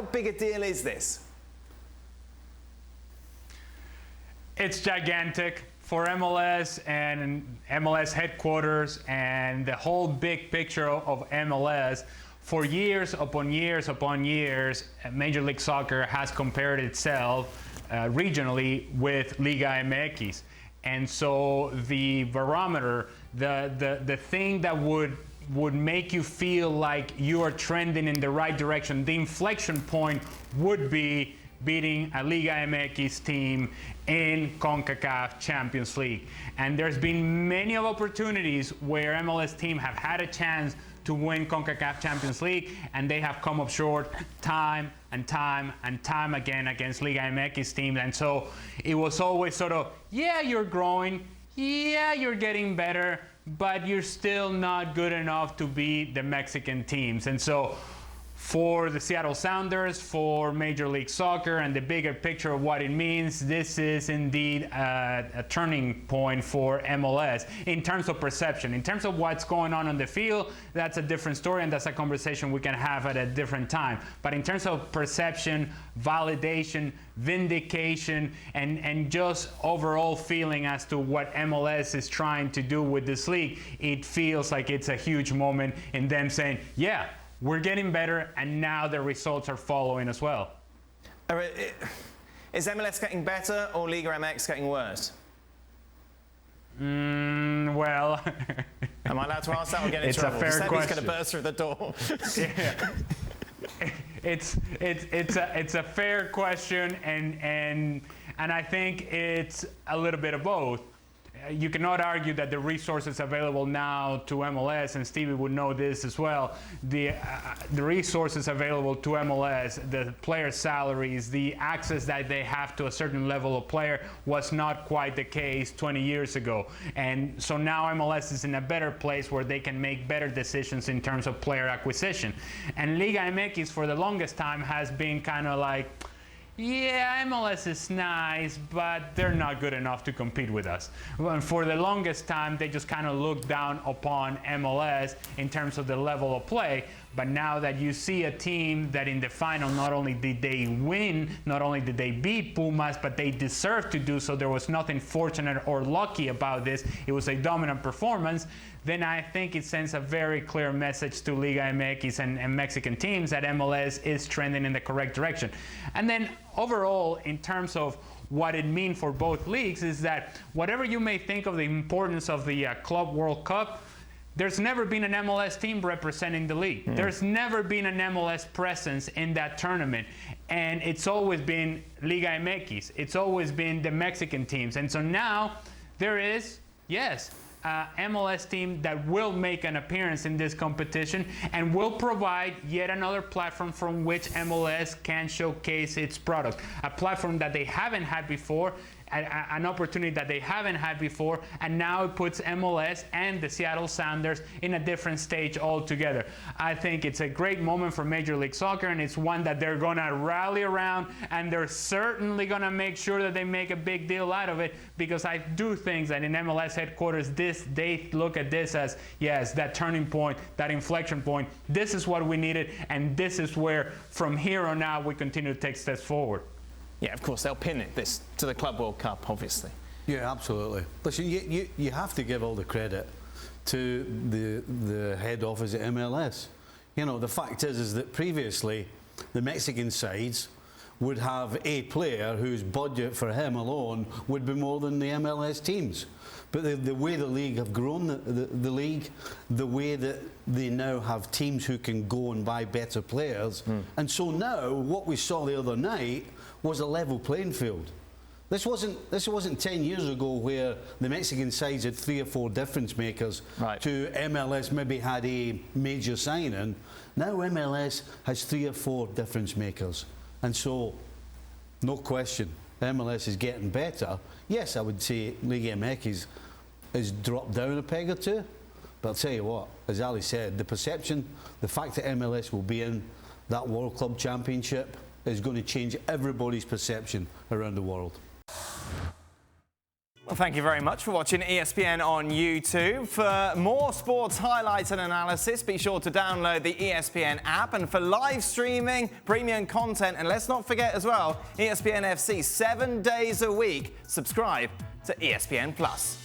How big a deal is this? It's gigantic for MLS and MLS headquarters and the whole big picture of MLS. For years upon years upon years, Major League Soccer has compared itself regionally with Liga MX. And so the barometer, the thing that would make you feel like you are trending in the right direction, the inflection point would be beating a Liga MX team in CONCACAF Champions League. And there's been many opportunities where MLS teams have had a chance to win CONCACAF Champions League, and they have come up short time and time and time again against Liga MX teams. And so it was always sort of, yeah, you're growing, yeah, you're getting better, but you're still not good enough to beat the Mexican teams. And so for the Seattle Sounders, for Major League Soccer, and the bigger picture of what it means, this is indeed a turning point for MLS in terms of perception. In terms of what's going on the field, that's a different story, and that's a conversation we can have at a different time. But in terms of perception, validation, vindication, and just overall feeling as to what MLS is trying to do with this league, it feels like it's a huge moment in them saying, yeah, we're getting better, and now the results are following as well. Is MLS getting better or Liga MX getting worse? Well... Am I allowed to ask that or get in it's trouble? A fair question. He's going to burst through the door. It's a fair question, and I think it's a little bit of both. You cannot argue that the resources available now to MLS, and Stevie would know this as well, the resources available to MLS, the player salaries, the access that they have to a certain level of player was not quite the case 20 years ago. And so now MLS is in a better place where they can make better decisions in terms of player acquisition. And Liga MX for the longest time has been kind of like, yeah, MLS is nice, but they're not good enough to compete with us. And for the longest time, they just kind of looked down upon MLS in terms of the level of play. But now that you see a team that in the final, not only did they win, not only did they beat Pumas, but they deserved to do so. There was nothing fortunate or lucky about this. It was a dominant performance. Then I think it sends a very clear message to Liga MX and Mexican teams that MLS is trending in the correct direction. And then overall, in terms of what it means for both leagues, is that whatever you may think of the importance of the Club World Cup, there's never been an MLS team representing the league. There's never been an MLS presence in that tournament. And it's always been Liga MX. It's always been the Mexican teams. And so now there is, yes, MLS team that will make an appearance in this competition and will provide yet another platform from which MLS can showcase its product. A platform that they haven't had before, an opportunity that they haven't had before, and now it puts MLS and the Seattle Sounders in a different stage altogether. I think it's a great moment for Major League Soccer, and it's one that they're going to rally around, and they're certainly going to make sure that they make a big deal out of it, because I do think that in MLS headquarters, they look at this as, yes, that turning point, that inflection point. This is what we needed, and this is where, from here on out, we continue to take steps forward. Yeah, of course, they'll pin it to the Club World Cup, obviously. Yeah, absolutely. Listen, you have to give all the credit to the head office at MLS. You know, the fact is that previously the Mexican sides would have a player whose budget for him alone would be more than the MLS teams. But the way the league have grown, the league, the way that they now have teams who can go and buy better players. And so now, what we saw the other night was a level playing field. This wasn't 10 years ago where the Mexican sides had 3 or 4 difference makers to MLS maybe had a major signing. Now MLS has 3 or 4 difference makers. And so, no question, MLS is getting better. Yes, I would say Liga MX has dropped down a peg or two. But I'll tell you what, as Ali said, the perception, the fact that MLS will be in that World Club Championship is going to change everybody's perception around the world. Well, thank you very much for watching ESPN on YouTube. For more sports highlights and analysis, be sure to download the ESPN app. And for live streaming, premium content, and let's not forget as well, ESPN FC 7 days a week. Subscribe to ESPN Plus.